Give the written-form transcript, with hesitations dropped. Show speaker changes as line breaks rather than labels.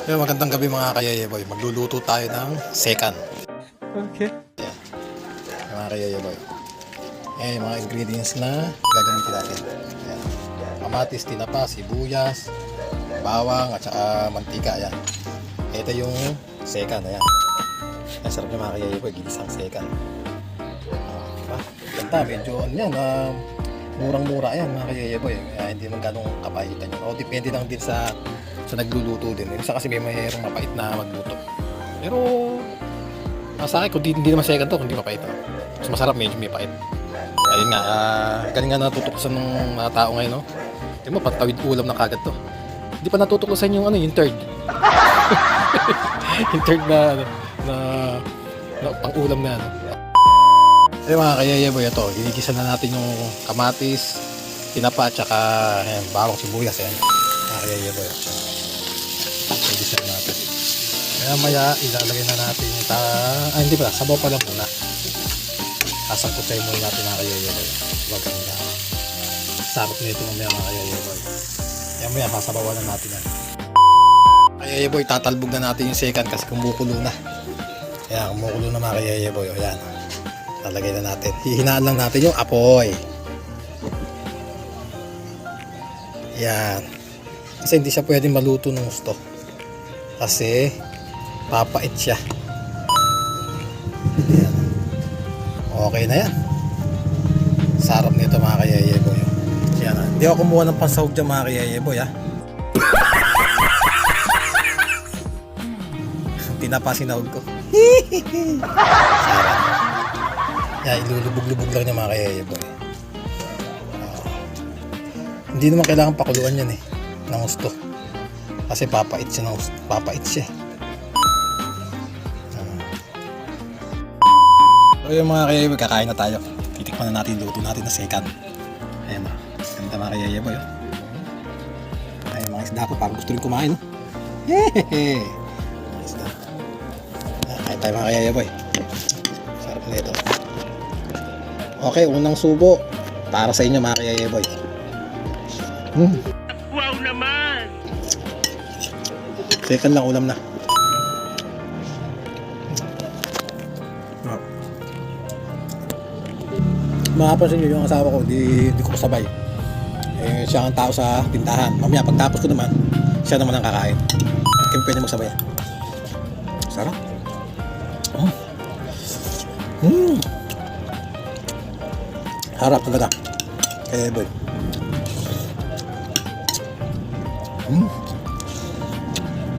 Magandang gabi mga kayayeboy. Magluluto tayo ng second.
Okay.
Yan. Mga kayayeboy. Yung mga ingredients na gagamitin natin. Yan. Kamatis, tinapa, sibuyas, bawang, at saka mantika. Yan. Ito yung second. Ayan. Ang sarap niya mga kayayeboy. Ginisang second. Diba? Ganda. Medyo yan. Murang-mura yan mga kayayeboy. Hindi man ganong kapahitan yun. O depende lang din sa nagluluto din. Isa kasi may mayroong mapait na magluto. Pero sa akin, kung hindi naman second to, kung hindi mapait. Mas masarap medyo may pait. Ayun nga, galing nga natutuklasan ng mga tao ngayon, no? Hindi mo, pantawid ulam na kagad to. Hindi pa natutuklasan yung yung third. Yung third na pang-ulam na, Ayun mga kayayeboy, ito, ginigisa na natin yung kamatis, tinapa, at saka bawang sibuyas, mga kayayeboy. Igisa natin. Maya ilalagay na natin yung hindi pala, sabaw pa lang muna. Sasangkutay muna natin mga kayayeboy. Maganda. Sarap nito mamaya mga kayayeboy. Maya sasabawan na natin yan. Kayayeboy, tatalbog na natin yung second kasi kumukulo na. Ayan, kumukulo na mga kayayeboy. Ayan. Lalagay na natin. Hihinaan lang natin yung apoy. Ayan. Kasi hindi siya pwedeng maluto ng gusto. Kasi papait siya. Ayan. Okay na yan. Sarap nito mga kayayeboy. Ayan. Hindi ako kumuha ng pansahog dyan mga kayayeboy, Tinapa sinahog ko. Sarap. Ayan, ilulubog-lubog lang niya mga kayayeboy. Hindi naman kailangan pakuluan yan ng gusto. Kasi papait siya. So yung mga kayayeboy, kakain na tayo. Titikman na natin yung luto natin na second. Ayan na. Ganda mga kayayeboy. Ayan mga isda ko, parang gusto rin kumain. Hehehe. Mga isda. Kain tayo mga kayayeboy. Sarap na ito. Okay, unang subo. Para sa inyo mga kayayeboy.
Wow naman!
Second lang ulam na. Mapapansin nyo yung asawa ko, di ko kasabay. Siya ang tao sa tindahan. Mamaya pagtapos ko naman, siya naman ang kakain. Kaya pwede magsabay. Sarap. Harap talaga. Kaya boy.